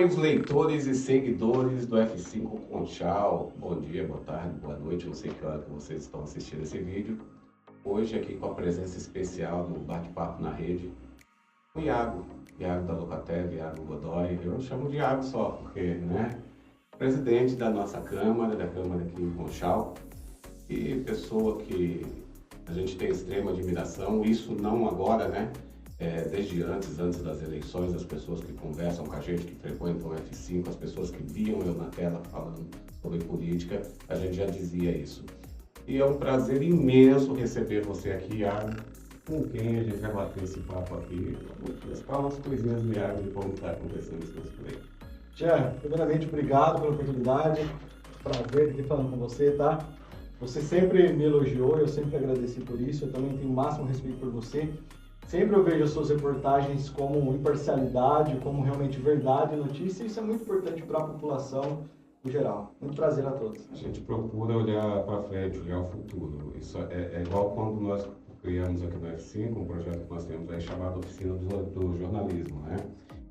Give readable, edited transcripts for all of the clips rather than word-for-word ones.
amigos leitores e seguidores do F5 Conchal. Bom dia, boa tarde, boa noite. Não sei que hora que vocês estão assistindo esse vídeo. Hoje aqui com a presença especial no Bate-Papo na Rede, o Iago da Locatel, Iago Godoy. Eu chamo de Iago só, porque, né? Presidente da nossa Câmara, da Câmara aqui em Conchal. E pessoa que a gente tem extrema admiração, isso não agora, né? Desde antes das eleições, as pessoas que conversam com a gente, que frequentam o F5, as pessoas que viam eu na tela falando sobre política, a gente já dizia isso. E é um prazer imenso receber você aqui, Iago, com quem a gente vai bater esse papo aqui. Fala umas coisinhas do Iago de como está acontecendo isso por aí. Tia, primeiramente, obrigado pela oportunidade. Prazer estar falando com você, tá? Você sempre me elogiou, eu sempre agradeci por isso. Eu também tenho o máximo respeito por você. Sempre eu vejo as suas reportagens como imparcialidade, como realmente verdade e notícia. Isso é muito importante para a população em geral. Muito prazer a todos. A gente procura olhar para frente, olhar o futuro. Isso é igual quando nós criamos aqui no F5 um projeto que nós temos aí chamado Oficina do Jornalismo, né?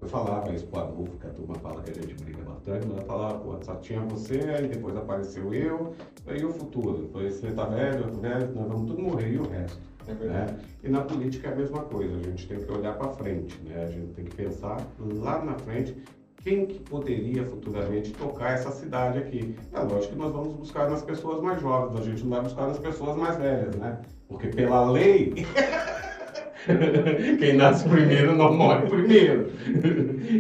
Eu falava isso para a Adolfo, que a turma fala que a gente briga bastante, mas eu falava, pô, só tinha você, aí depois apareceu eu, aí o futuro. Depois você tá velho, nós vamos tudo morrer, e o resto? Né? E na política é a mesma coisa, a gente tem que olhar para frente, né? A gente tem que pensar lá na frente quem que poderia futuramente tocar essa cidade aqui. É lógico que nós vamos buscar nas pessoas mais jovens, a gente não vai buscar nas pessoas mais velhas, né? Porque pela lei, quem nasce primeiro não morre primeiro.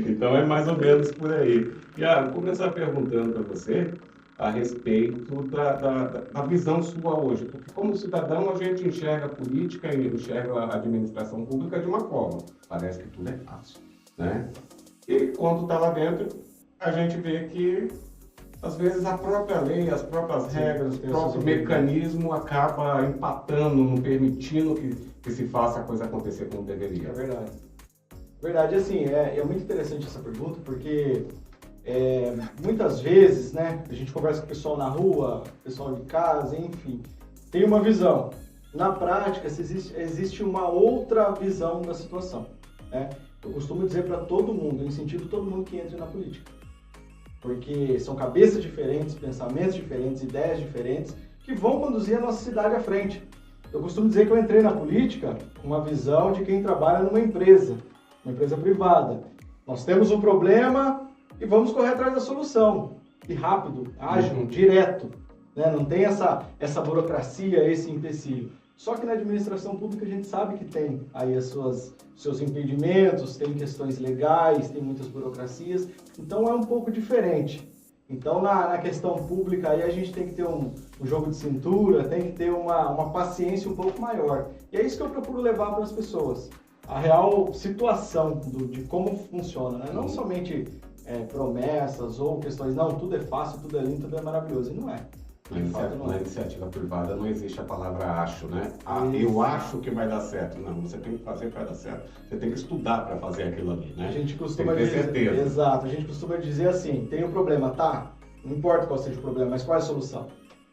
Então é mais ou menos por aí. E vou começar perguntando para você a respeito da visão sua hoje, porque como cidadão a gente enxerga a política e enxerga a administração pública de uma forma, parece que tudo é fácil, né? E quando está lá dentro, a gente vê que às vezes a própria lei, as próprias regras, o próprio mecanismo acaba empatando, não permitindo que se faça a coisa acontecer como deveria. É verdade. Verdade, assim, é muito interessante essa pergunta, porque muitas vezes, né, a gente conversa com o pessoal na rua, pessoal de casa, enfim, tem uma visão. Na prática, existe uma outra visão da situação, né? Eu costumo dizer para todo mundo, eu incentivo todo mundo que entre na política, porque são cabeças diferentes, pensamentos diferentes, ideias diferentes, que vão conduzir a nossa cidade à frente. Eu costumo dizer que eu entrei na política com uma visão de quem trabalha numa empresa privada. Nós temos um problema e vamos correr atrás da solução. E rápido, ágil, direto. Né? Não tem essa burocracia, esse empecilho. Só que na administração pública a gente sabe que tem aí seus impedimentos, tem questões legais, tem muitas burocracias. Então é um pouco diferente. Então na questão pública aí a gente tem que ter um jogo de cintura, tem que ter uma paciência um pouco maior. E é isso que eu procuro levar para as pessoas. A real situação de como funciona, né? Não somente promessas ou questões, não, tudo é fácil, tudo é lindo, tudo é maravilhoso. E não é. Na iniciativa privada não existe a palavra acho, né? Eu acho que vai dar certo. Não, você tem que fazer para dar certo. Você tem que estudar para fazer aquilo ali, né? A gente costuma tem que ter dizer, certeza. Exato, a gente costuma dizer assim, tem um problema, tá? Não importa qual seja o problema, mas qual é a solução?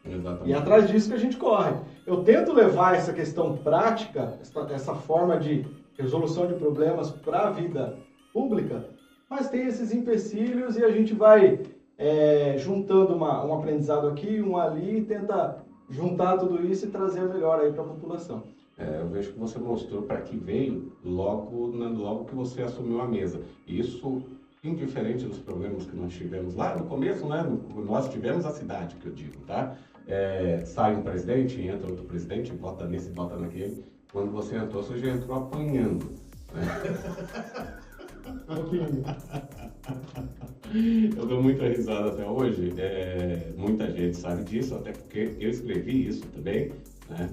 Exatamente. E é atrás disso que a gente corre. Eu tento levar essa questão prática, essa forma de resolução de problemas para a vida pública, mas tem esses empecilhos e a gente vai juntando um aprendizado aqui, um ali, e tenta juntar tudo isso e trazer o melhor aí para a população. Eu vejo que você mostrou para que veio logo que você assumiu a mesa. Isso, indiferente dos problemas que nós tivemos lá no começo, né? Nós tivemos a cidade, que eu digo, tá? Sai um presidente, entra outro presidente, vota nesse, vota naquele. Quando você entrou, você já entrou apanhando, né? Um pouquinho. Eu dou muita risada até hoje, muita gente sabe disso, até porque eu escrevi isso também, né?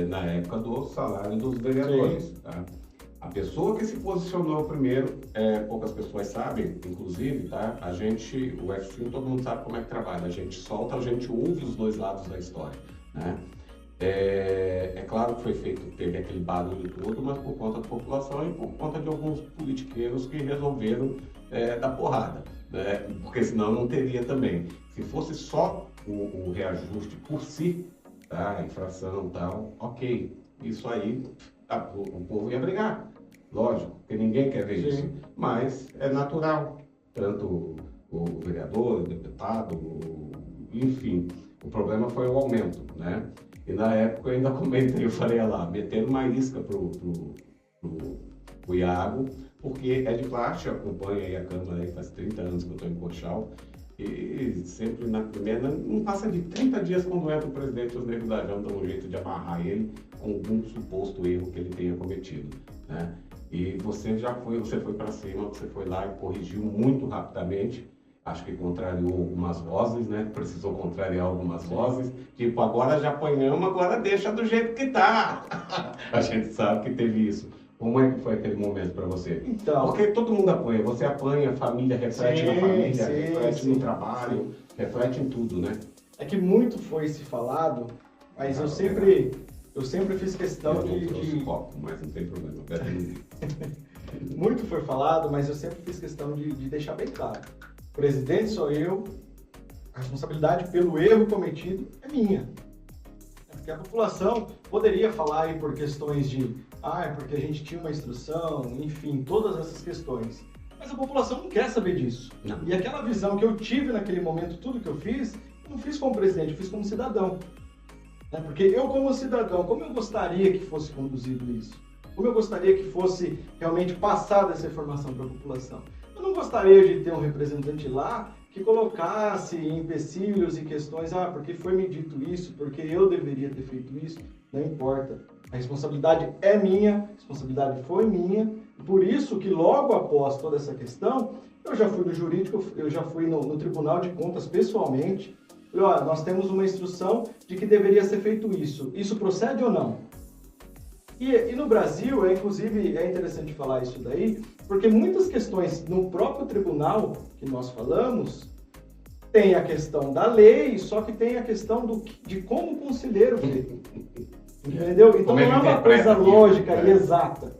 Na época do salário dos vereadores. Tá? A pessoa que se posicionou primeiro, poucas pessoas sabem, inclusive, tá? O F5, todo mundo sabe como é que trabalha, a gente solta, a gente ouve os dois lados da história, né? Claro que teve aquele barulho todo, mas por conta da população e por conta de alguns politiqueiros que resolveram dar porrada, né? Porque senão não teria também. Se fosse só o reajuste por si, tá? A infração e tal, ok, isso aí o povo ia brigar, lógico, porque ninguém quer ver isso, mas é natural. tanto o vereador, o deputado, enfim, o problema foi o aumento, né? E na época eu ainda comentei, eu falei, olha lá, metendo uma isca pro Iago, porque é de praxe, acompanha aí a Câmara aí, faz 30 anos que eu estou em Conchal, e sempre na primeira, não passa de 30 dias quando entra o presidente, os negros da Jama dão um jeito de amarrar ele com algum suposto erro que ele tenha cometido, né? E você foi para cima, você foi lá e corrigiu muito rapidamente. Acho que contrariou algumas vozes, né? Precisou contrariar algumas vozes. Tipo, agora já apanhamos, agora deixa do jeito que tá. A gente sabe que teve isso. Como é que foi aquele momento para você? Então, porque todo mundo apanha. Você apanha, a família reflete na família, reflete no trabalho, reflete em tudo, né? É que muito foi se falado, mas eu sempre fiz questão de copo, mas não tem problema. Muito foi falado, mas eu sempre fiz questão de deixar bem claro. O presidente sou eu, a responsabilidade pelo erro cometido é minha. Porque a população poderia falar aí por questões de, porque a gente tinha uma instrução, enfim, todas essas questões. Mas a população não quer saber disso. Não. E aquela visão que eu tive naquele momento, tudo que eu fiz, eu não fiz como presidente, eu fiz como cidadão. Porque eu, como cidadão, como eu gostaria que fosse conduzido isso? Como eu gostaria que fosse realmente passada essa informação para a população? Eu não gostaria de ter um representante lá que colocasse empecilhos e questões, porque foi me dito isso, porque eu deveria ter feito isso. Não importa. A responsabilidade é minha, a responsabilidade foi minha. Por isso que logo após toda essa questão, eu já fui no jurídico, eu já fui no Tribunal de Contas pessoalmente. Falei, nós temos uma instrução de que deveria ser feito isso. Isso procede ou não? E no Brasil, inclusive, é interessante falar isso daí, porque muitas questões no próprio tribunal que nós falamos, tem a questão da lei, só que tem a questão de como o conselheiro vê. Entendeu? Então não é uma coisa lógica e exata,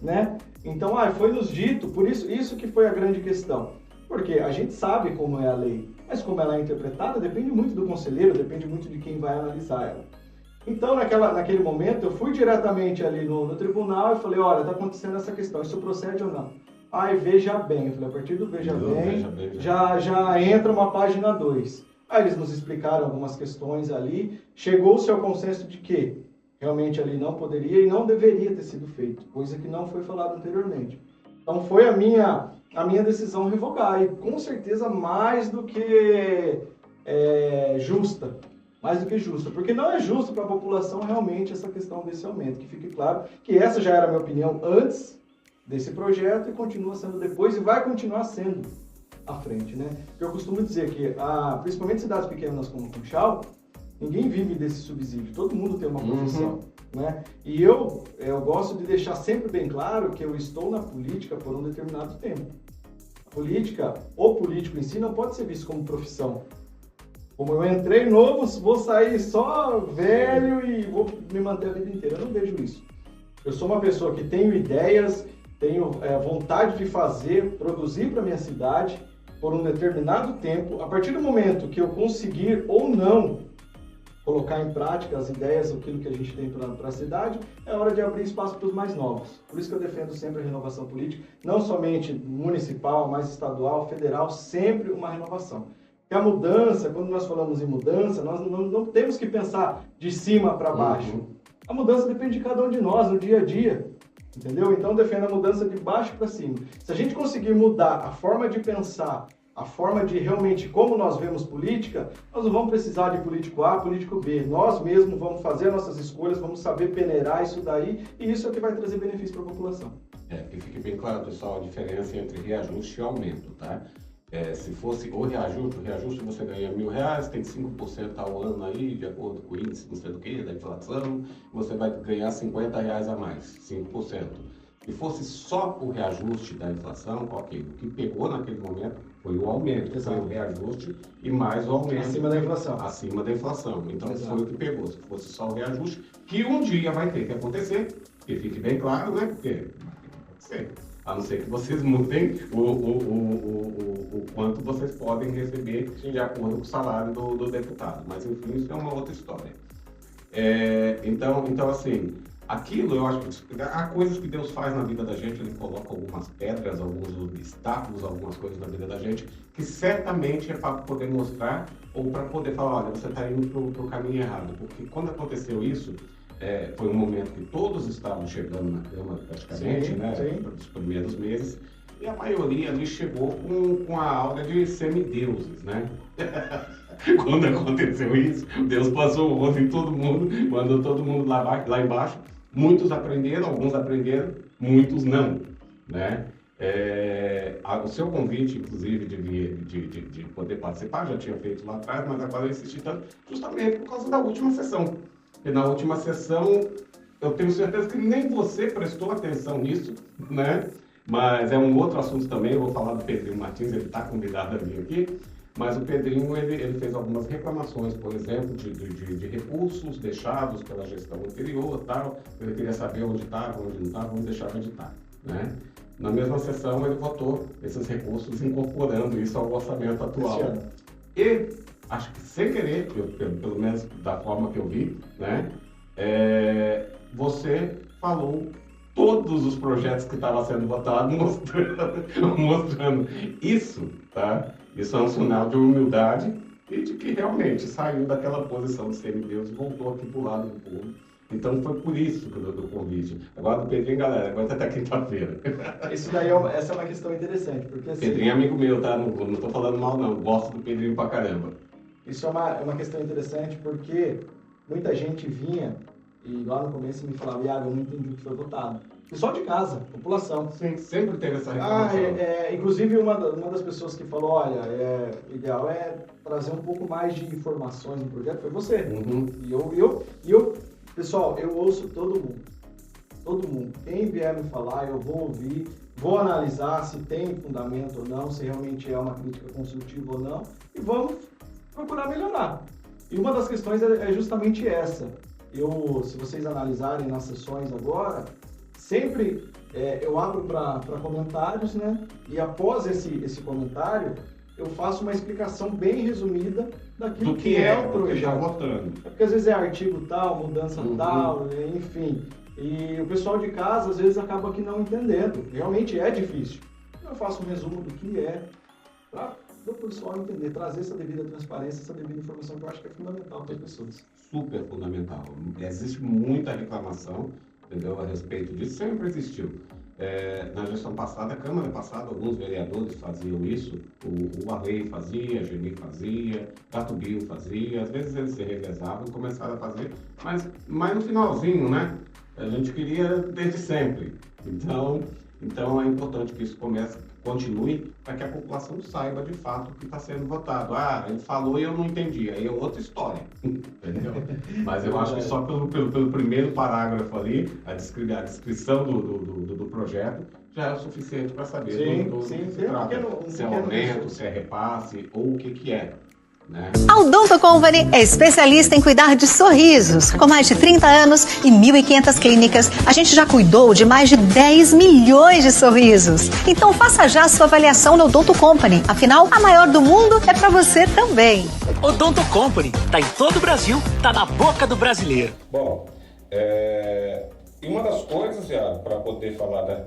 né? Então, foi nos dito, por isso que foi a grande questão. Porque a gente sabe como é a lei, mas como ela é interpretada depende muito do conselheiro, depende muito de quem vai analisar ela. Então, naquele momento, eu fui diretamente ali no tribunal e falei, olha, está acontecendo essa questão, isso procede ou não? Veja bem. Eu falei, a partir do veja bem, já entra uma página 2. Aí eles nos explicaram algumas questões ali, chegou-se ao consenso de que realmente ali não poderia e não deveria ter sido feito, coisa que não foi falado anteriormente. Então, foi a minha decisão revogar, e com certeza mais do que justa. Mais do que justa, porque não é justo para a população realmente essa questão desse aumento. Que fique claro que essa já era a minha opinião antes desse projeto e continua sendo depois e vai continuar sendo à frente, né? Porque eu costumo dizer que, principalmente cidades pequenas como Conchal, ninguém vive desse subsídio, todo mundo tem uma profissão, né? E eu gosto de deixar sempre bem claro que eu estou na política por um determinado tempo. A política, o político em si, não pode ser visto como profissão. Como eu entrei novo, vou sair só velho e vou me manter a vida inteira. Eu não vejo isso. Eu sou uma pessoa que tenho ideias, tenho vontade de fazer, produzir para minha cidade por um determinado tempo. A partir do momento que eu conseguir ou não colocar em prática as ideias, aquilo que a gente tem para a cidade, é hora de abrir espaço para os mais novos. Por isso que eu defendo sempre a renovação política, não somente municipal, mas estadual, federal, sempre uma renovação. E a mudança, quando nós falamos em mudança, nós não temos que pensar de cima para baixo. A mudança depende de cada um de nós, no dia a dia. Entendeu? Então, defenda a mudança de baixo para cima. Se a gente conseguir mudar a forma de pensar, a forma de realmente como nós vemos política, nós não vamos precisar de político A, político B. Nós mesmos vamos fazer nossas escolhas, vamos saber peneirar isso daí, e isso é o que vai trazer benefício para a população. Que fique bem claro, pessoal, a diferença entre reajuste e aumento, tá? Se fosse o reajuste você ganha R$1.000, tem 5% ao ano aí, de acordo com o índice, não sei do que, da inflação, você vai ganhar R$50 a mais, 5%. Se fosse só o reajuste da inflação, ok, o que pegou naquele momento foi o aumento, foi o reajuste e mais o aumento. Acima da inflação. Acima da inflação, então Exato. foi o que pegou. Se fosse só o reajuste, que um dia vai ter que acontecer, e fique bem claro, né, porque vai ter que acontecer. A não ser que vocês mudem o quanto vocês podem receber de acordo com o salário do deputado. Mas, enfim, isso é uma outra história. Então, assim, Aquilo, eu acho que há coisas que Deus faz na vida da gente, Ele coloca algumas pedras, alguns obstáculos, algumas coisas na vida da gente, que certamente é para poder mostrar ou para poder falar, olha, você está indo para o caminho errado. Porque quando aconteceu isso, foi um momento que todos estavam chegando na cama praticamente, né, nos primeiros meses, e a maioria ali chegou com a aura de semideuses, né? Quando aconteceu isso, Deus passou o rosto em todo mundo, mandou todo mundo lá embaixo. Muitos aprenderam, alguns aprenderam, muitos não, né? O seu convite, inclusive, de poder participar, já tinha feito lá atrás, mas agora eu insisti tanto, justamente por causa da última sessão. E na última sessão, eu tenho certeza que nem você prestou atenção nisso, né? Mas é um outro assunto também, eu vou falar do Pedrinho Martins, ele está convidado a vir aqui. Mas o Pedrinho, ele fez algumas reclamações, por exemplo, de recursos deixados pela gestão anterior e tal. Ele queria saber onde estava, onde não estava, onde deixava de estar, né? Na mesma sessão, ele votou esses recursos incorporando isso ao orçamento atual. E, acho que sem querer, pelo menos da forma que eu vi, né? Você falou todos os projetos que estavam sendo votados, mostrando isso, tá? Isso é um sinal de humildade e de que realmente saiu daquela posição de semideus e voltou aqui pro lado do povo. Então foi por isso que eu dou o convite. Agora do Pedrinho, galera, agora até quinta-feira. Isso daí essa é uma questão interessante, porque assim... Pedrinho é amigo meu, tá? Não tô falando mal não, gosto do Pedrinho pra caramba. Isso é uma questão interessante porque muita gente vinha e lá no começo me falava, Iago, eu não entendi o que foi votado. Pessoal de casa, população. Sim, sempre teve essa reclamação. Inclusive, uma das pessoas que falou, olha, o ideal é trazer um pouco mais de informações no projeto, foi você. Uhum. E eu, pessoal, eu ouço todo mundo. Todo mundo. Quem vier me falar, eu vou ouvir, vou analisar se tem fundamento ou não, se realmente é uma crítica construtiva ou não, e vamos procurar melhorar. E uma das questões é justamente essa. Se vocês analisarem nas sessões agora, sempre eu abro para comentários, né? E após esse comentário, eu faço uma explicação bem resumida daquilo que é o projeto. Porque às vezes é artigo tal, mudança tal, enfim. E o pessoal de casa, às vezes, acaba que não entendendo. Realmente é difícil. Eu faço um resumo do que é, para o pessoal entender, trazer essa devida transparência, essa devida informação, que eu acho que é fundamental para as pessoas. Super fundamental. Existe muita reclamação, entendeu, a respeito disso, sempre existiu. Na gestão passada, a Câmara passada, alguns vereadores faziam isso, o Arley fazia, a Geni fazia, Gato Bio fazia, às vezes eles se revezavam e começaram a fazer, mas no finalzinho, né? A gente queria desde sempre. Então é importante que isso continue para que a população saiba de fato o que está sendo votado. Ah, ele falou e eu não entendi, aí é outra história, entendeu? Mas eu acho que só pelo primeiro parágrafo ali, a descrição do projeto, já é o suficiente para saber do que se trata. Se é aumento, se é repasse ou o que é. Né? A Odonto Company é especialista em cuidar de sorrisos. Com mais de 30 anos e 1.500 clínicas, a gente já cuidou de mais de 10 milhões de sorrisos. Então faça já a sua avaliação na Odonto Company. Afinal, a maior do mundo é para você também. Odonto Company, tá em todo o Brasil, tá na boca do brasileiro. Bom, e uma das coisas, para poder falar,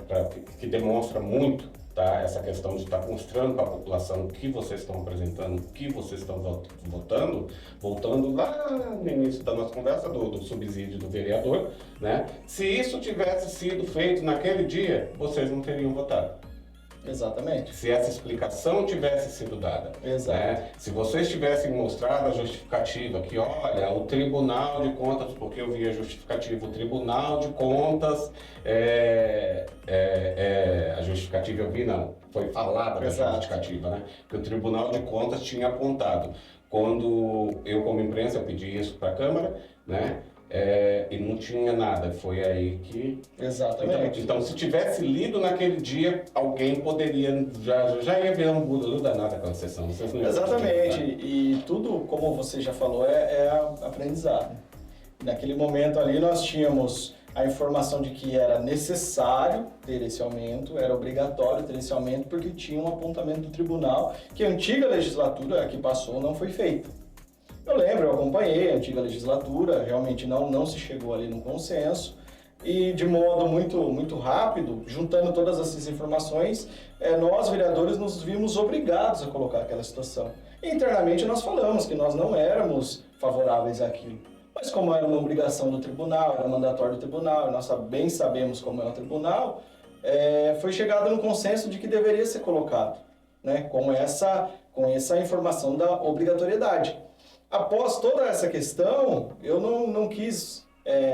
que demonstra muito, tá, essa questão de estar mostrando para a população o que vocês estão apresentando, o que vocês estão votando, voltando lá no início da nossa conversa do subsídio do vereador, né? Se isso tivesse sido feito naquele dia, vocês não teriam votado. Exatamente. Se essa explicação tivesse sido dada. Exato. Né? Se vocês tivessem mostrado a justificativa que, olha, o Tribunal de Contas, porque eu vi a justificativa, o Tribunal de Contas, a justificativa eu vi não, foi falada da justificativa, né? Que o Tribunal de Contas tinha apontado. Quando eu, como imprensa, eu pedi isso para a Câmara, né? E não tinha nada, foi aí que... Exatamente. Então, se tivesse lido naquele dia, alguém poderia, já ia ver um bururu danado com a sessão. Vocês não Exatamente, e tudo, como você já falou, é aprendizado. Naquele momento ali nós tínhamos a informação de que era necessário ter esse aumento, era obrigatório ter esse aumento, porque tinha um apontamento do tribunal que a antiga legislatura que passou não foi feita. Eu lembro, eu acompanhei a antiga legislatura, realmente não se chegou ali no consenso, e de modo muito rápido, juntando todas essas informações, nós, vereadores, nos vimos obrigados a colocar aquela situação. E, internamente nós falamos que nós não éramos favoráveis àquilo. Mas como era uma obrigação do tribunal, era mandatório do tribunal, e nós bem sabemos como é o tribunal, foi chegado no consenso de que deveria ser colocado, né, com essa informação da obrigatoriedade. Após toda essa questão, eu não quis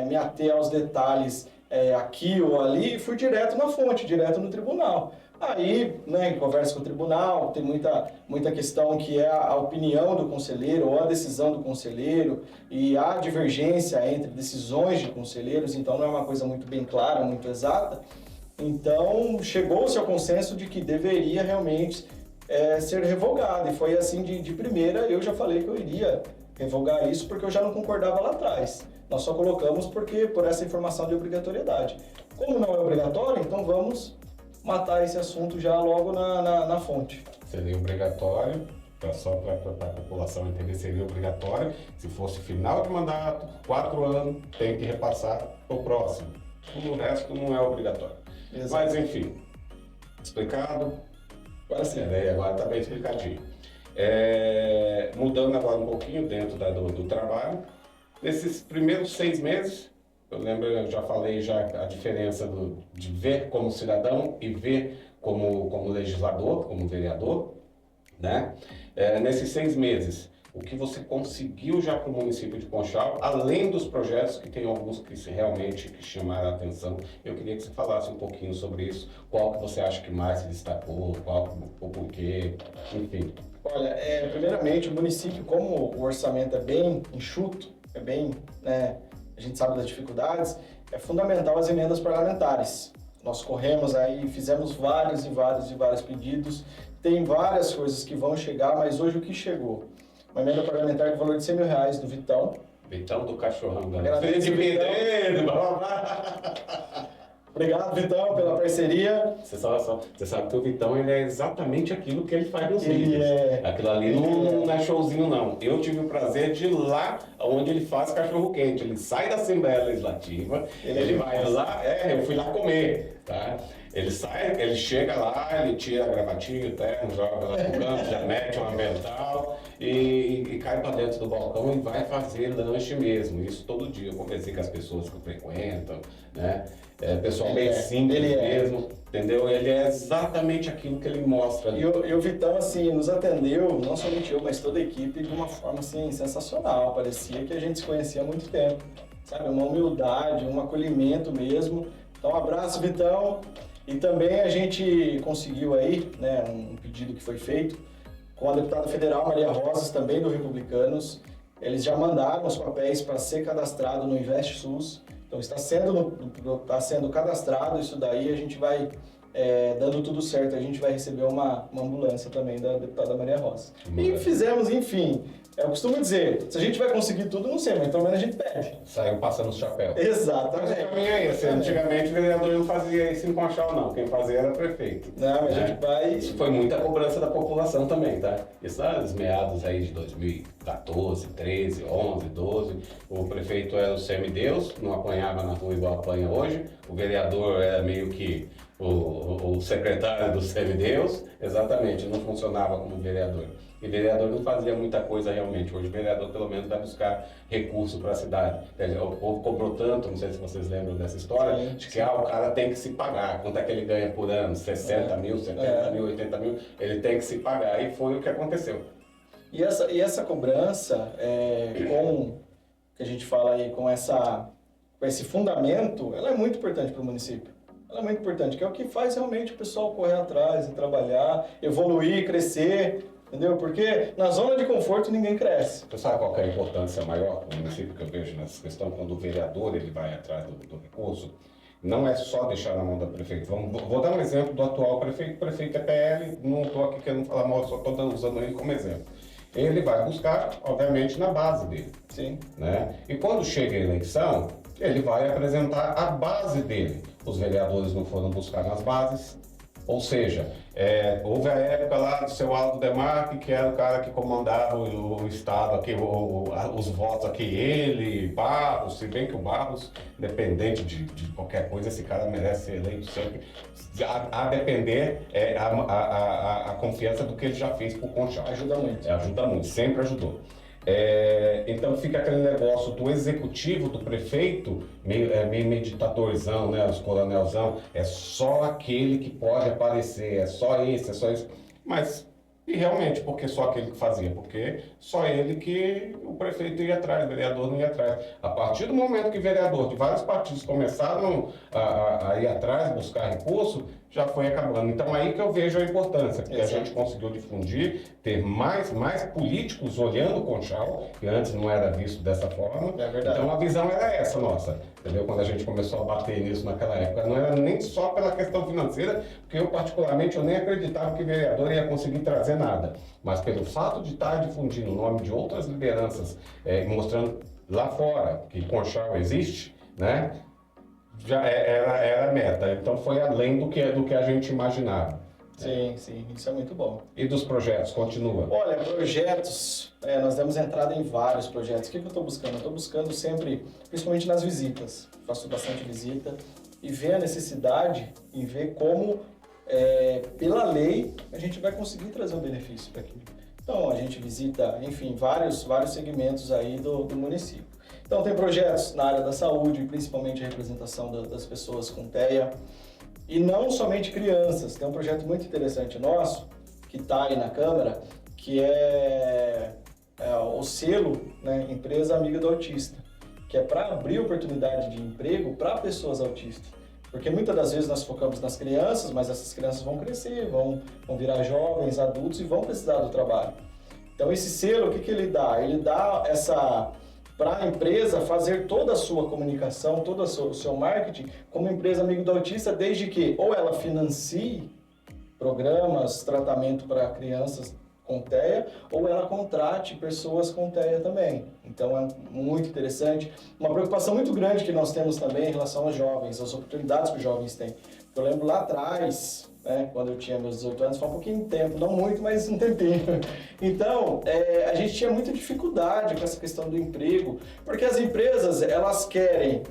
me ater aos detalhes aqui ou ali, e fui direto na fonte, direto no tribunal. Aí, né, em conversa com o tribunal, tem muita questão que é a opinião do conselheiro ou a decisão do conselheiro, e há divergência entre decisões de conselheiros, então não é uma coisa muito bem clara, muito exata. Então, chegou-se ao consenso de que deveria realmente ser revogado, e foi assim de primeira. Eu já falei que eu iria revogar isso porque eu já não concordava lá atrás. Nós só colocamos por essa informação de obrigatoriedade. Como não é obrigatório, então vamos matar esse assunto já logo na fonte. Seria obrigatório, só para a população entender, seria obrigatório. Se fosse final de mandato, 4 anos, tem que repassar para o próximo. Tudo o resto não é obrigatório. Exato. Mas, enfim, explicado. Agora sim. Agora está bem explicadinho. Mudando agora um pouquinho dentro do trabalho, nesses primeiros 6 meses, eu já falei a diferença de ver como cidadão e ver como legislador, como vereador, né? Nesses 6 meses, o que você conseguiu já para o município de Conchal, além dos projetos, que tem alguns que realmente chamaram a atenção, eu queria que você falasse um pouquinho sobre isso, qual que você acha que mais se destacou, o porquê, enfim. Olha, primeiramente, o município, como o orçamento é bem enxuto, a gente sabe das dificuldades, é fundamental as emendas parlamentares. Nós corremos aí, fizemos vários pedidos, tem várias coisas que vão chegar, mas hoje o que chegou? Uma emenda parlamentar de valor de R$100.000 do Vitão. Vitão do Cachorrão, Feira de Pedreiro, blá blá blá. Obrigado, Vitão, pela parceria. Você sabe que o Vitão ele é exatamente aquilo que ele faz nos vídeos. Aquilo ali não é showzinho, não. Eu tive o prazer de ir lá onde ele faz cachorro-quente. Ele sai da Assembleia Legislativa, ele vai lá, eu fui lá comer, tá? Ele sai, ele chega lá, ele tira a gravatinha, o terno, joga lá no canto, já mete um avental e cai para dentro do balcão e vai fazer lanche mesmo. Isso todo dia. Eu conversei com as pessoas que frequentam, né? Pessoal bem simples mesmo, entendeu? Ele é exatamente aquilo que ele mostra ali. E o Vitão, assim, nos atendeu, não somente eu, mas toda a equipe, de uma forma, assim, sensacional. Parecia que a gente se conhecia há muito tempo, sabe? Uma humildade, um acolhimento mesmo. Então, um abraço, Vitão. E também a gente conseguiu aí, né, um pedido que foi feito com a deputada federal Maria Rosas, também do Republicanos. Eles já mandaram os papéis para ser cadastrado no InvestSUS. Então está sendo cadastrado isso daí, a gente vai, dando tudo certo, a gente vai receber uma ambulância também da deputada Maria Rosas. E fizemos, enfim, eu costumo dizer, se a gente vai conseguir tudo, não sei, mas pelo menos a gente pede. Saiu passando os chapéus. Exatamente. Mas o caminho é esse. Antigamente o vereador não fazia isso em Conchal, não. Quem fazia era o prefeito. Não, mas a gente vai... Isso foi muita cobrança da população também, tá? Isso nos meados aí de 2014, 13, 11, 12. O prefeito era o semideus, não apanhava na rua igual apanha hoje. O vereador era meio que o secretário do semideus. Exatamente, não funcionava como vereador. E vereador não fazia muita coisa realmente. Hoje o vereador pelo menos vai buscar recurso para a cidade. O povo cobrou tanto, não sei se vocês lembram dessa história, de que o cara tem que se pagar. Quanto é que ele ganha por ano? 60 mil, 70 mil, 80 mil? Ele tem que se pagar. E foi o que aconteceu. E essa cobrança, com que a gente fala aí, com esse fundamento, ela é muito importante para o município. Ela é muito importante, que é o que faz realmente o pessoal correr atrás e trabalhar, evoluir, crescer. Entendeu? Porque na zona de conforto ninguém cresce. Você sabe qual que é a importância maior do município que eu vejo nessa questão? Quando o vereador ele vai atrás do recurso, não é só deixar na mão da prefeita. Vou dar um exemplo do atual prefeito. O prefeito é PL, não estou aqui querendo falar mal, só estou usando ele como exemplo. Ele vai buscar, obviamente, na base dele. Sim. Né? E quando chega a eleição, ele vai apresentar a base dele. Os vereadores não foram buscar nas bases. Ou seja, houve a época lá do seu Aldo Demarque, que era o cara que comandava o Estado aqui, os votos aqui, ele, Barros, se bem que o Barros, independente de qualquer coisa, esse cara merece ser eleito sempre, a depender a confiança do que ele já fez por Conchal. Ajuda muito. Ajuda muito, sempre ajudou. Então fica aquele negócio do executivo, do prefeito, meio meditatorzão, né, os coronelzão, é só aquele que pode aparecer, é só isso. Mas, e realmente, por que só aquele que fazia? Porque só ele que o prefeito ia atrás, o vereador não ia atrás. A partir do momento que o vereador de vários partidos começaram a ir atrás, buscar recurso, já foi acabando. Então aí que eu vejo a importância, porque a gente conseguiu difundir, ter mais políticos olhando o Conchal, que antes não era visto dessa forma. É verdade. Então a visão era essa nossa, entendeu? Quando a gente começou a bater nisso naquela época, não era nem só pela questão financeira, porque eu particularmente eu nem acreditava que o vereador ia conseguir trazer nada, mas pelo fato de estar difundindo o nome de outras lideranças, mostrando lá fora que Conchal existe, né? Já era a meta, então foi além do que a gente imaginava. Sim, isso é muito bom. E dos projetos, continua? Olha, projetos, nós demos entrada em vários projetos. O que eu estou buscando? Eu estou buscando sempre, principalmente nas visitas, faço bastante visita, e ver a necessidade em ver como, pela lei, a gente vai conseguir trazer um benefício para aquilo. Então, a gente visita, enfim, vários segmentos aí do município. Então, tem projetos na área da saúde, principalmente a representação das pessoas com TEA, e não somente crianças. Tem um projeto muito interessante nosso, que está aí na Câmara, que é o selo, né, Empresa Amiga do Autista, que é para abrir oportunidade de emprego para pessoas autistas. Porque muitas das vezes nós focamos nas crianças, mas essas crianças vão crescer, vão virar jovens, adultos e vão precisar do trabalho. Então esse selo, o que ele dá? Ele dá para a empresa fazer toda a sua comunicação, todo o seu marketing como empresa amigo do autista, desde que ou ela financie programas, tratamento para crianças com TEA, ou ela contrate pessoas com TEA também. Então é muito interessante. Uma preocupação muito grande que nós temos também em relação aos jovens, as oportunidades que os jovens têm. Eu lembro lá atrás, né, quando eu tinha meus 18 anos, foi um pouquinho de tempo, não muito, mas um tempinho. Então, a gente tinha muita dificuldade com essa questão do emprego, porque as empresas, elas querem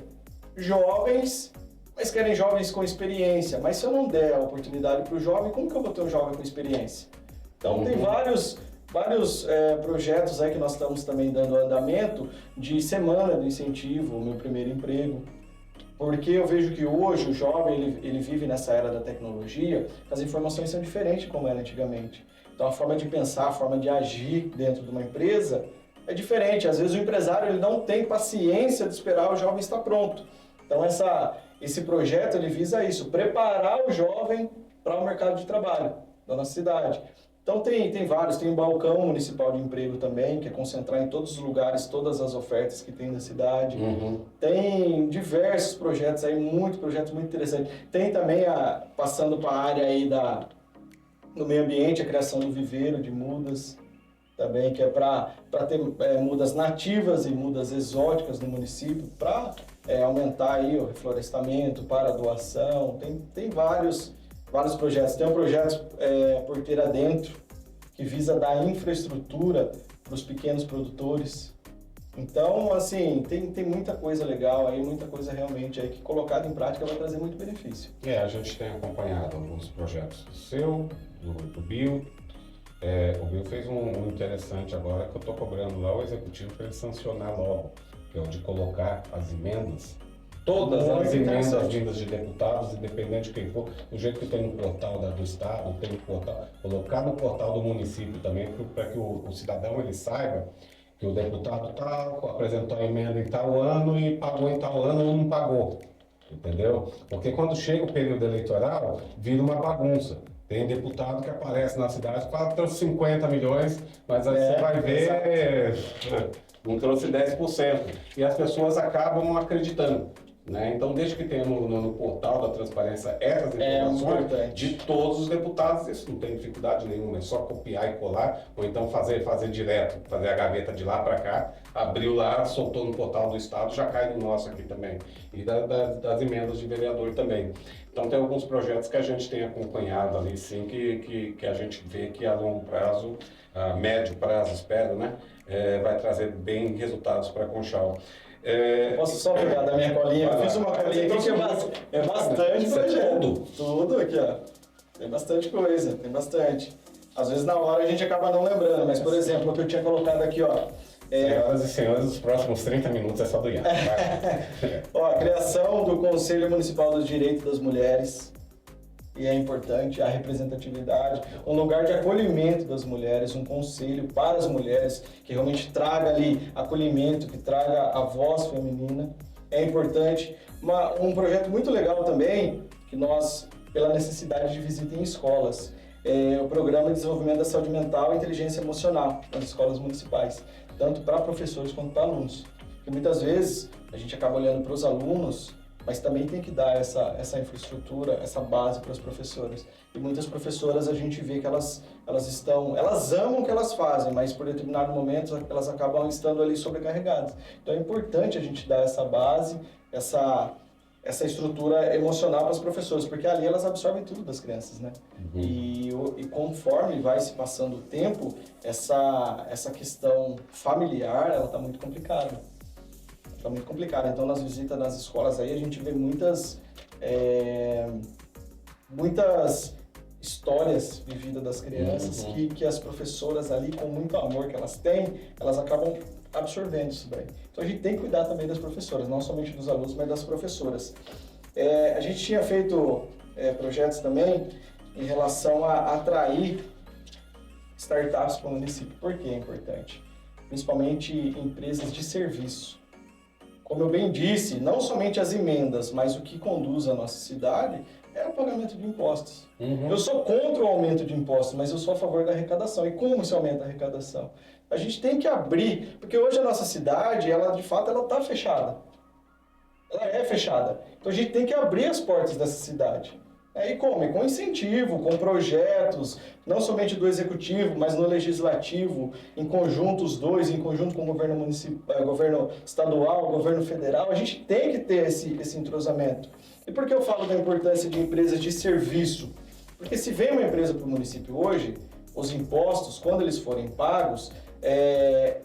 jovens, mas querem jovens com experiência. Mas se eu não der a oportunidade para o jovem, como que eu vou ter um jovem com experiência? Então, tem vários projetos aí que nós estamos também dando andamento de semana do incentivo, o meu primeiro emprego. Porque eu vejo que hoje o jovem ele vive nessa era da tecnologia, as informações são diferentes como era antigamente. Então a forma de pensar, a forma de agir dentro de uma empresa é diferente. Às vezes o empresário ele não tem paciência de esperar o jovem estar pronto. Então esse projeto ele visa isso, preparar o jovem para o mercado de trabalho da nossa cidade. Então tem vários, tem um balcão municipal de emprego também, que é concentrar em todos os lugares, todas as ofertas que tem na cidade. Tem diversos projetos aí, projetos muito interessantes. Tem também, passando para a área aí do meio ambiente, a criação do viveiro de mudas, também, que é para ter mudas nativas e mudas exóticas no município, para aumentar aí o reflorestamento, para a doação. Tem vários projetos. Tem um projeto Porteira Dentro, que visa dar infraestrutura para os pequenos produtores. Então, assim, tem muita coisa legal aí, muita coisa realmente aí que colocada em prática vai trazer muito benefício. A gente tem acompanhado alguns projetos do Bill. O Bill fez um interessante agora, que eu estou cobrando lá o executivo para ele sancionar logo, que é o de colocar as emendas. Todas as emendas vindas de deputados, independente de quem for, do jeito que tem no portal do Estado, tem no portal, colocar no portal do município também, para que o cidadão ele saiba que o deputado tal apresentou a emenda em tal ano e pagou em tal ano ou não pagou, entendeu? Porque quando chega o período eleitoral, vira uma bagunça. Tem deputado que aparece na cidade e fala que trouxe 50 milhões, mas aí você vai ver, não trouxe 10%. E as pessoas acabam acreditando. Né? Então, desde que tenha no portal da transparência essas informações de todos os deputados, isso não tem dificuldade nenhuma, é só copiar e colar, ou então fazer direto, fazer a gaveta de lá para cá, abriu lá, soltou no portal do Estado, já cai no nosso aqui também. E das emendas de vereador também. Então tem alguns projetos que a gente tem acompanhado ali, sim, que a gente vê que a longo prazo, a médio prazo, espero, né? Vai trazer bem resultados para Conchal. Posso só pegar da minha colinha? Eu fiz uma colinha aqui que é bastante projeto. Tudo aqui, ó. Tem bastante coisa, tem bastante. Às vezes na hora a gente acaba não lembrando, mas por exemplo, o que eu tinha colocado aqui, ó. Senhoras e senhores, os próximos 30 minutos é só do Ian. Ó, a criação do Conselho Municipal dos Direitos das Mulheres, e é importante, a representatividade, um lugar de acolhimento das mulheres, um conselho para as mulheres, que realmente traga ali acolhimento, que traga a voz feminina, é importante. Um projeto muito legal também, que nós, pela necessidade de visita em escolas, é o Programa de Desenvolvimento da Saúde Mental e Inteligência Emocional nas escolas municipais, tanto para professores quanto para alunos. Porque muitas vezes a gente acaba olhando para os alunos, mas também tem que dar essa infraestrutura, essa base para as professoras. E muitas professoras a gente vê que elas amam o que elas fazem, mas por determinado momento elas acabam estando ali sobrecarregadas. Então é importante a gente dar essa base, essa estrutura emocional para as professoras, porque ali elas absorvem tudo das crianças, né? Uhum. E conforme vai se passando o tempo, essa questão familiar, ela está muito complicada. Está muito complicada. Então, nas visitas nas escolas aí, a gente vê muitas histórias vividas das crianças, uhum, que as professoras ali, com muito amor que elas têm, elas acabam absorvendo isso daí. Então a gente tem que cuidar também das professoras, não somente dos alunos, mas das professoras. A gente tinha feito projetos também em relação a atrair startups para o município. Por que é importante? Principalmente empresas de serviço. Como eu bem disse, não somente as emendas, mas o que conduz a nossa cidade é o pagamento de impostos. Uhum. Eu sou contra o aumento de impostos, mas eu sou a favor da arrecadação. E como se aumenta a arrecadação? A gente tem que abrir, porque hoje a nossa cidade, de fato, ela está fechada. Ela é fechada. Então a gente tem que abrir as portas dessa cidade. E como? Com incentivo, com projetos, não somente do executivo, mas no legislativo, em conjunto os dois, em conjunto com o governo municipal, governo estadual, governo federal, a gente tem que ter esse entrosamento. E por que eu falo da importância de empresas de serviço? Porque se vem uma empresa para o município hoje, os impostos, quando eles forem pagos,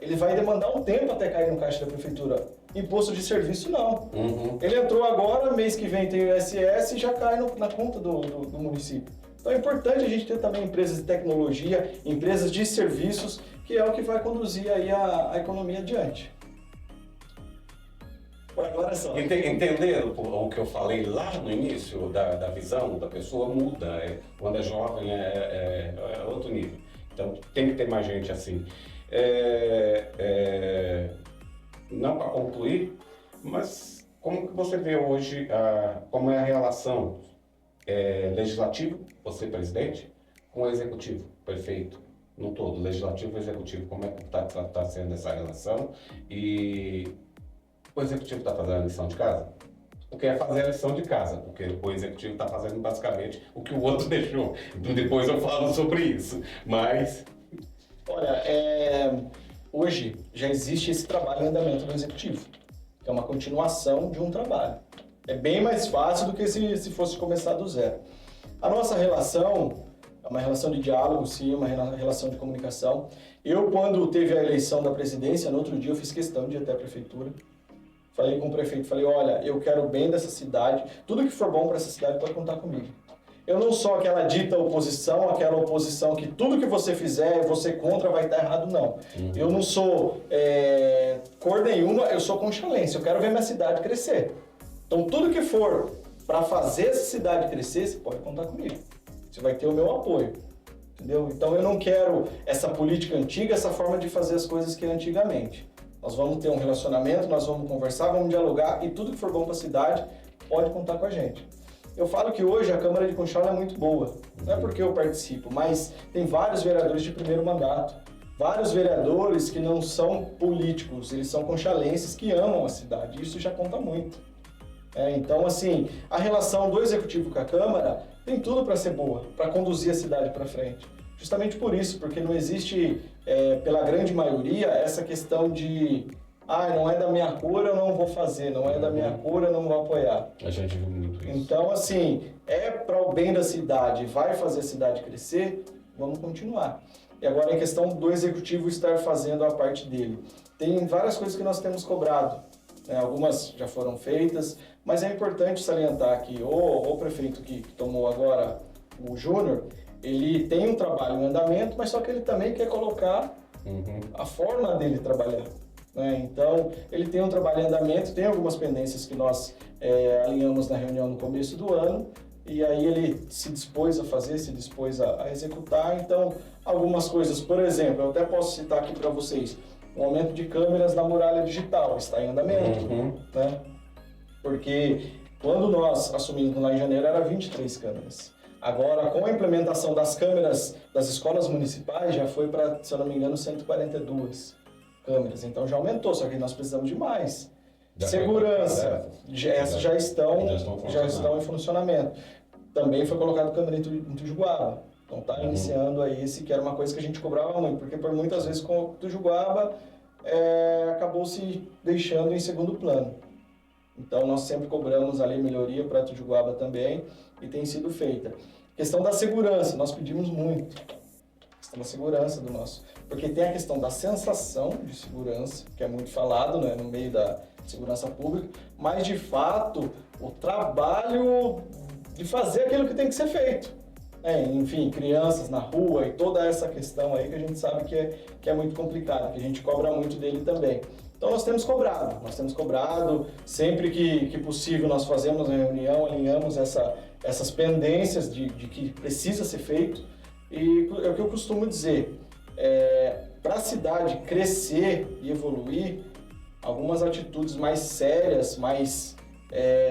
ele vai demandar um tempo até cair no caixa da prefeitura. Imposto de serviço, não. Uhum. Ele entrou agora, mês que vem tem o ISS e já cai na conta do município. Então é importante a gente ter também empresas de tecnologia, empresas de serviços, que é o que vai conduzir aí a economia adiante. Por agora é só. Entender o que eu falei lá no início da visão da pessoa muda. Quando é jovem é outro nível. Então tem que ter mais gente assim. Não para concluir, mas como que você vê hoje, como é a relação legislativo, você presidente, com o executivo, prefeito, no todo, legislativo e executivo, como é que está sendo essa relação? E o executivo está fazendo a lição de casa? Porque é fazer a lição de casa, porque o executivo está fazendo basicamente o que o outro deixou. Depois eu falo sobre isso, mas... Olha, hoje já existe esse trabalho em andamento do executivo, que é uma continuação de um trabalho. É bem mais fácil do que se fosse começar do zero. A nossa relação é uma relação de diálogo, sim, uma relação de comunicação. Eu, quando teve a eleição da presidência, no outro dia eu fiz questão de ir até a prefeitura. Falei com o prefeito, falei, olha, eu quero o bem dessa cidade, tudo que for bom para essa cidade pode contar comigo. Eu não sou aquela dita oposição, aquela oposição que tudo que você fizer, você contra, vai estar errado, não. Uhum. Eu não sou cor nenhuma, eu sou conchalense, eu quero ver minha cidade crescer. Então tudo que for para fazer essa cidade crescer, você pode contar comigo. Você vai ter o meu apoio, entendeu? Então eu não quero essa política antiga, essa forma de fazer as coisas que é antigamente. Nós vamos ter um relacionamento, nós vamos conversar, vamos dialogar e tudo que for bom para a cidade pode contar com a gente. Eu falo que hoje a Câmara de Conchal é muito boa, não é porque eu participo, mas tem vários vereadores de primeiro mandato, vários vereadores que não são políticos, eles são conchalenses que amam a cidade, isso já conta muito. Então, assim, a relação do Executivo com a Câmara tem tudo para ser boa, para conduzir a cidade para frente. Justamente por isso, porque não existe, pela grande maioria, essa questão de não é da minha cor, eu não vou fazer, não é da minha cor, eu não vou apoiar. A gente viu muito isso. Então, assim, é para o bem da cidade, vai fazer a cidade crescer, vamos continuar. E agora, em questão do executivo estar fazendo a parte dele. Tem várias coisas que nós temos cobrado, né? Algumas já foram feitas, mas é importante salientar que o prefeito que tomou agora, o Júnior, ele tem um trabalho em andamento, mas só que ele também quer colocar a forma dele trabalhar. Né? Então, ele tem um trabalho em andamento, tem algumas pendências que nós alinhamos na reunião no começo do ano, e aí ele se dispôs a fazer, se dispôs a executar. Então, algumas coisas, por exemplo, eu até posso citar aqui para vocês, o aumento de câmeras na muralha digital está em andamento, né? Porque quando nós assumimos lá em janeiro era 23 câmeras. Agora, com a implementação das câmeras das escolas municipais, já foi para, se eu não me engano, 142 câmeras. Então já aumentou, só que nós precisamos de mais. Segurança, essas já estão em funcionamento. Também foi colocado câmera em Tujuguaba. Então está iniciando aí esse que era uma coisa que a gente cobrava muito, porque por muitas vezes com o Tujuguaba acabou se deixando em segundo plano. Então nós sempre cobramos ali melhoria para Tujuguaba também e tem sido feita. Questão da segurança, nós pedimos muito. Questão da segurança do nosso, porque tem a questão da sensação de segurança, que é muito falado, né, no meio da segurança pública, mas de fato o trabalho de fazer aquilo que tem que ser feito. Enfim, crianças na rua e toda essa questão aí que a gente sabe que é muito complicado, que a gente cobra muito dele também. Então nós temos cobrado, sempre que possível nós fazemos a reunião, alinhamos essas pendências de que precisa ser feito. E é o que eu costumo dizer, para a cidade crescer e evoluir, algumas atitudes mais sérias, mais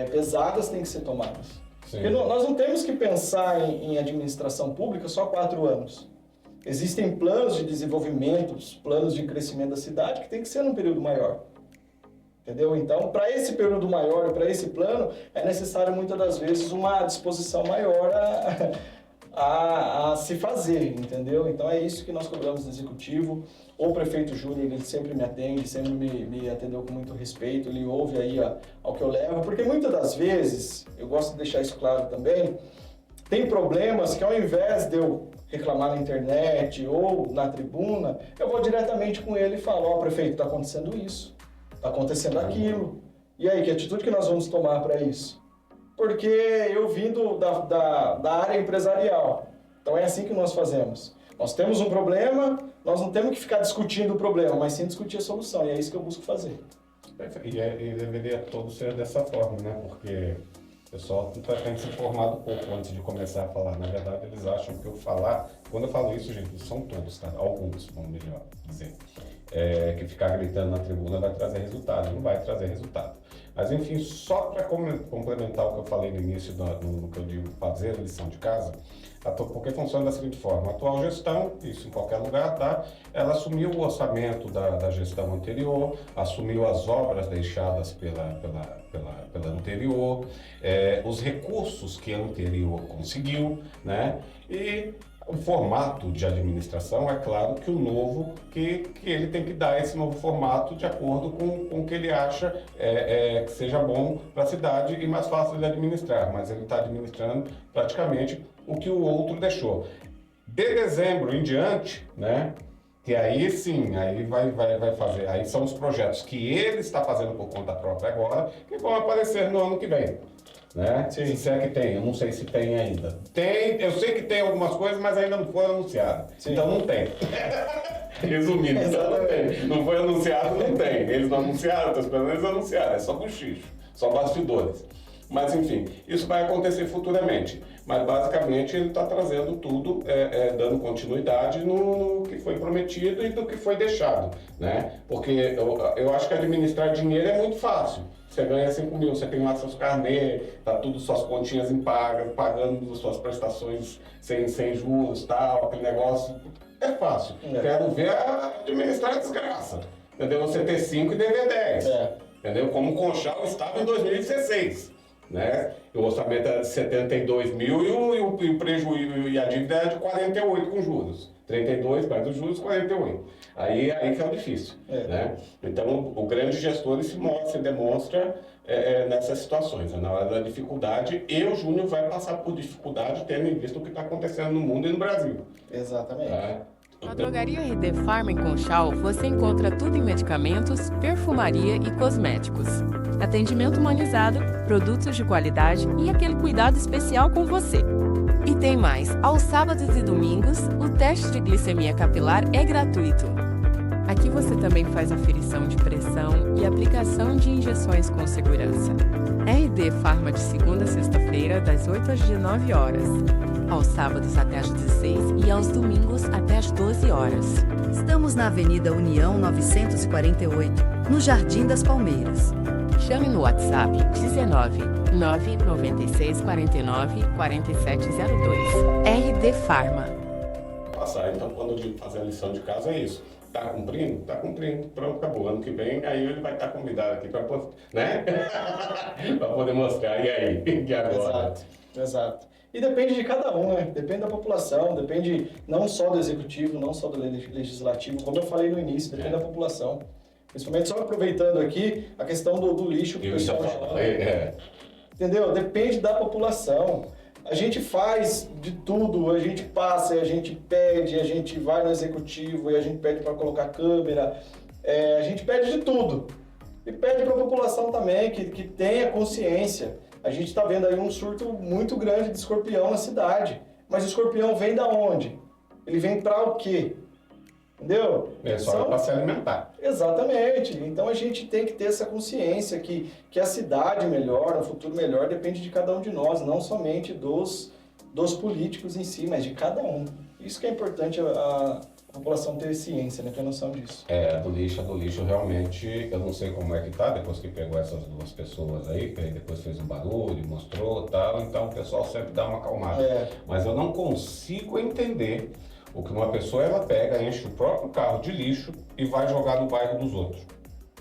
pesadas têm que ser tomadas. Sim. Porque nós não temos que pensar em administração pública só 4 anos. Existem planos de desenvolvimento, planos de crescimento da cidade que tem que ser num período maior. Entendeu? Então, para esse período maior e para esse plano, é necessário muitas das vezes uma disposição maior a se fazer, entendeu? Então é isso que nós cobramos do executivo. O prefeito Júnior, ele sempre me atende, sempre me atendeu com muito respeito, ele ouve aí ao que eu levo, porque muitas das vezes, eu gosto de deixar isso claro também, tem problemas que ao invés de eu reclamar na internet ou na tribuna, eu vou diretamente com ele e falo, prefeito, está acontecendo isso, está acontecendo aquilo, e aí, que atitude que nós vamos tomar para isso? Porque eu vim da área empresarial. Então é assim que nós fazemos. Nós temos um problema, nós não temos que ficar discutindo o problema, mas sim discutir a solução. E é isso que eu busco fazer. E deveria todo ser dessa forma, né? Porque o pessoal tem que se informar um pouco antes de começar a falar. Na verdade, eles acham que eu falar... Quando eu falo isso, gente, são todos, tá? Alguns, vamos melhor dizer. Que ficar gritando na tribuna vai trazer resultado. Não vai trazer resultado. Mas, enfim, só para complementar o que eu falei no início, no que eu digo fazer a lição de casa, porque funciona da seguinte forma: a atual gestão, isso em qualquer lugar, tá? Ela assumiu o orçamento da gestão anterior, assumiu as obras deixadas pela anterior, os recursos que a anterior conseguiu, né? E o formato de administração, é claro que o novo, que ele tem que dar esse novo formato de acordo com o que ele acha que seja bom para a cidade e mais fácil de administrar, mas ele está administrando praticamente o que o outro deixou. De dezembro em diante, né, que aí sim, aí vai fazer, aí são os projetos que ele está fazendo por conta própria agora, que vão aparecer no ano que vem. Né? Sim. Se é que tem, eu não sei se tem ainda. Tem, eu sei que tem algumas coisas, mas ainda não foi anunciado. Sim. Então não tem. Resumindo, então não tem. Não foi anunciado, não tem. Eles não anunciaram, estou esperando eles anunciaram. É só cochicho, só bastidores. Mas enfim, isso vai acontecer futuramente. Mas basicamente ele está trazendo tudo, dando continuidade no que foi prometido e do que foi deixado. Né? Porque eu acho que administrar dinheiro é muito fácil. Você ganha 5 mil, você tem lá seus carnê, tá tudo suas continhas em pagando suas prestações sem juros, tal, aquele negócio. É fácil. Quero ver administrar a desgraça. Entendeu? Você ter 5 e dever 10. Entendeu? Como o Conchal estava em 2016. né? O orçamento era de 72 mil e o prejuízo e a dívida era de 48 com juros. 32 mais os juros, 48. Aí que é o difícil, né? Então, o grande gestor ele se mostra e demonstra nessas situações, na hora da dificuldade, e o Júnior vai passar por dificuldade tendo em vista o que está acontecendo no mundo e no Brasil. Exatamente. Tá? Na Drogaria RD Pharma em Conchal, você encontra tudo em medicamentos, perfumaria e cosméticos. Atendimento humanizado, produtos de qualidade e aquele cuidado especial com você. E tem mais, aos sábados e domingos, o teste de glicemia capilar é gratuito. Aqui você também faz aferição de pressão e aplicação de injeções com segurança. RD Pharma de segunda a sexta-feira, das 8 às 19 horas. Aos sábados até às 16 e aos domingos até às 12 horas. Estamos na Avenida União 948, no Jardim das Palmeiras. Chame no WhatsApp 19 996 49 4702. RD Pharma. Passar, então, quando eu fazer a lição de casa é isso. Tá cumprindo? Tá cumprindo. Pronto, acabou. Ano que vem, aí ele vai estar convidado aqui para né? Para poder mostrar. E aí? E agora? Exato. E depende de cada um, né? Depende da população, depende não só do executivo, não só do legislativo, como eu falei no início, depende da população. Principalmente só aproveitando aqui a questão do lixo que o pessoal fala. Entendeu? Depende da população. A gente faz de tudo, a gente passa, a gente pede, a gente vai no executivo e a gente pede para colocar câmera, a gente pede de tudo. E pede para a população também que tenha consciência. A gente está vendo aí um surto muito grande de escorpião na cidade. Mas o escorpião vem da onde? Ele vem para o quê? Entendeu? É só para se alimentar. Exatamente. Então a gente tem que ter essa consciência que a cidade melhor, o futuro melhor, depende de cada um de nós, não somente dos políticos em si, mas de cada um. Isso que é importante a população ter ciência, né? Ter noção disso. Do lixo realmente, eu não sei como é que tá, depois que pegou essas duas pessoas aí, que aí depois fez um barulho, mostrou e tal, então o pessoal sempre dá uma acalmada. Mas eu não consigo entender o que uma pessoa ela pega, enche o próprio carro de lixo e vai jogar no bairro dos outros,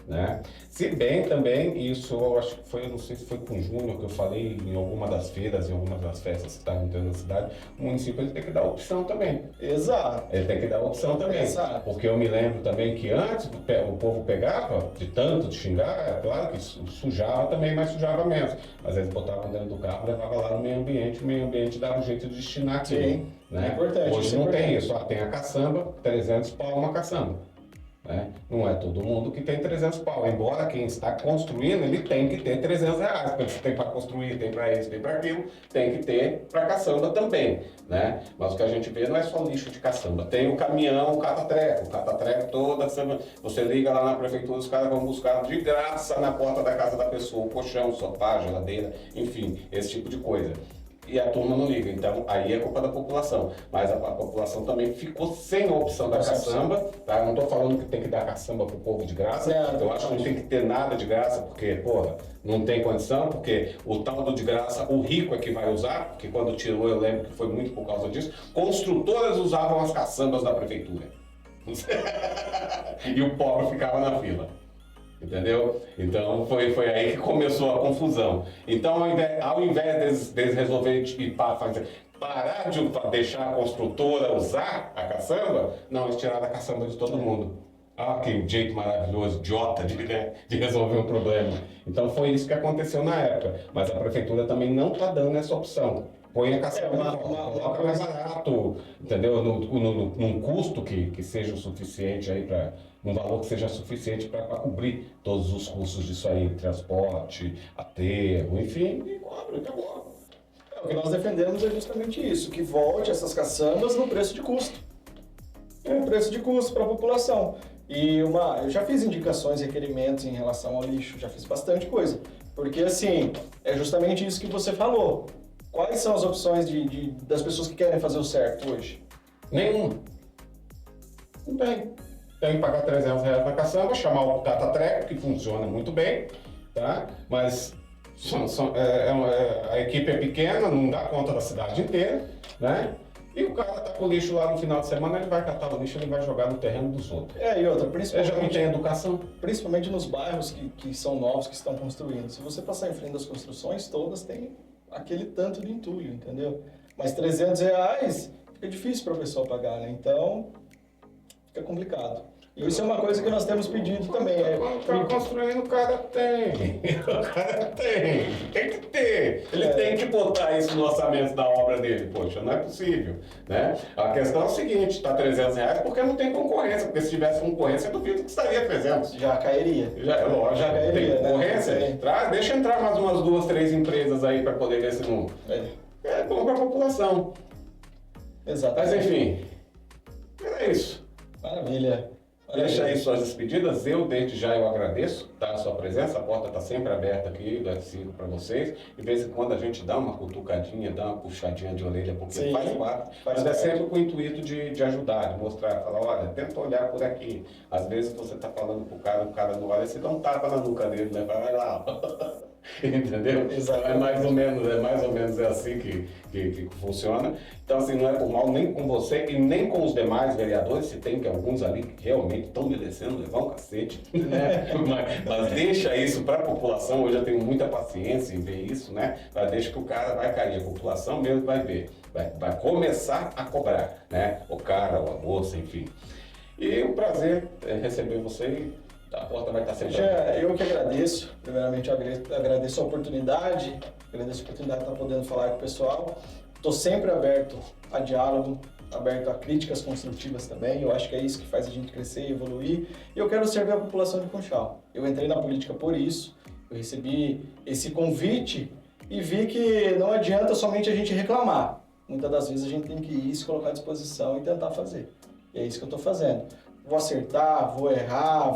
né? Se bem também, isso eu acho que foi, eu não sei se foi com o Júnior que eu falei em alguma das feiras, em alguma das festas que estavam tendo na cidade, o município ele tem que dar opção também. Exato. Ele tem que dar opção também. Exato. Porque eu me lembro também que antes o povo pegava, de tanto de xingar, é claro que sujava também, mas sujava menos. Mas eles botavam dentro do carro, levavam lá no meio ambiente, o meio ambiente dava um jeito de destinar aquilo. Sim, né? é importante. Hoje não tem isso, tem a caçamba, 300 pau uma caçamba. Né? Não é todo mundo que tem 300 pau, embora quem está construindo, ele tem que ter 300 reais, porque tem para construir, tem para isso, tem para aquilo, tem que ter para caçamba também, né? Mas o que a gente vê não é só lixo de caçamba, tem o caminhão, o cata-treco toda semana, você liga lá na prefeitura, os caras vão buscar de graça na porta da casa da pessoa, o colchão, o sofá, geladeira, enfim, esse tipo de coisa. E a turma não liga, então aí é culpa da população. Mas a população também ficou sem a opção da caçamba, tá? Não estou falando que tem que dar caçamba pro povo de graça, eu acho que não tem que ter nada de graça, porque, porra, não tem condição, porque o tal do de graça, o rico é que vai usar, porque quando tirou, eu lembro que foi muito por causa disso, construtoras usavam as caçambas da prefeitura. E o pobre ficava na fila. Entendeu? Então foi aí que começou a confusão. Então ao invés deles resolverem parar de deixar a construtora usar a caçamba, não, eles tiraram a caçamba de todo mundo. Ah, que jeito maravilhoso, idiota de resolver um problema. Então foi isso que aconteceu na época. Mas a prefeitura também não está dando essa opção. Põe a caçamba, coloca mais barato, entendeu? Num custo que seja o suficiente aí para um valor que seja suficiente para cobrir todos os custos disso aí, transporte, aterro, enfim, e cobre, acabou. O que nós defendemos é justamente isso, que volte essas caçambas no preço de custo. Um preço de custo para a população. E eu já fiz indicações e requerimentos em relação ao lixo, já fiz bastante coisa. Porque assim, é justamente isso que você falou. Quais são as opções das pessoas que querem fazer o certo hoje? Nenhuma. Não tem. Tem que pagar 300 reais na caçamba, chamar o cata-treco, que funciona muito bem, tá? Mas a equipe é pequena, não dá conta da cidade inteira, né? E o cara tá com o lixo lá no final de semana, ele vai catar o lixo, ele vai jogar no terreno dos outros. E outra, Ele já principalmente... não tem educação. Principalmente nos bairros que são novos, que estão construindo. Se você passar em frente das construções, todas têm aquele tanto de entulho, entendeu? Mas R$300 fica difícil para o pessoal pagar, né? Então, fica complicado. E isso é uma coisa que nós temos pedido também. Quando tá construindo, o cara tem. O cara tem que ter. Ele tem que botar isso no orçamento da obra dele. Poxa, não é possível, né? A questão é o seguinte, está R$300 porque não tem concorrência. Porque se tivesse concorrência, eu duvido que estaria 300. Já cairia. É lógico, Já cairia, tem concorrência. Né? Deixa entrar mais umas 2, 3 empresas aí para poder ver esse número. É bom para a população. Exatamente. Mas enfim, é isso. Maravilha. Deixa aí suas despedidas, desde já eu agradeço, tá, a sua presença, a porta está sempre aberta aqui do F5 para vocês. De vez em quando a gente dá uma cutucadinha, dá uma puxadinha de orelha, porque Sim, faz parte, mas é sempre com o intuito de ajudar, de mostrar, falar, olha, tenta olhar por aqui. Às vezes você está falando pro cara, o cara não olha, você dá um tapa na nuca dele, né? Vai lá. Entendeu? Exatamente. É mais ou menos assim que funciona. Então, assim, não é por mal nem com você e nem com os demais vereadores, se tem que alguns ali que realmente estão merecendo levar um cacete, né? mas deixa isso para a população. Hoje eu tenho muita paciência em ver isso, né? Mas deixa que o cara vai cair, a população mesmo vai ver, vai começar a cobrar, né? O cara, ou a moça, enfim. E o prazer é receber você. A porta vai estar sempre aberta. Eu que agradeço. Primeiramente, eu agradeço a oportunidade. Agradeço a oportunidade de estar podendo falar com o pessoal. Estou sempre aberto a diálogo, aberto a críticas construtivas também. Eu acho que é isso que faz a gente crescer e evoluir. E eu quero servir a população de Conchal. Eu entrei na política por isso. Eu recebi esse convite e vi que não adianta somente a gente reclamar. Muitas das vezes a gente tem que ir, se colocar à disposição e tentar fazer. E é isso que eu estou fazendo. Vou acertar, vou errar,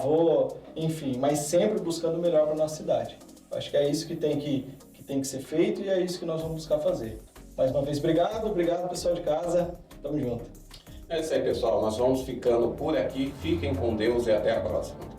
enfim, mas sempre buscando o melhor para a nossa cidade. Acho que é isso que tem que ser feito e é isso que nós vamos buscar fazer. Mais uma vez, obrigado pessoal de casa, tamo junto. É isso aí, pessoal, nós vamos ficando por aqui, fiquem com Deus e até a próxima.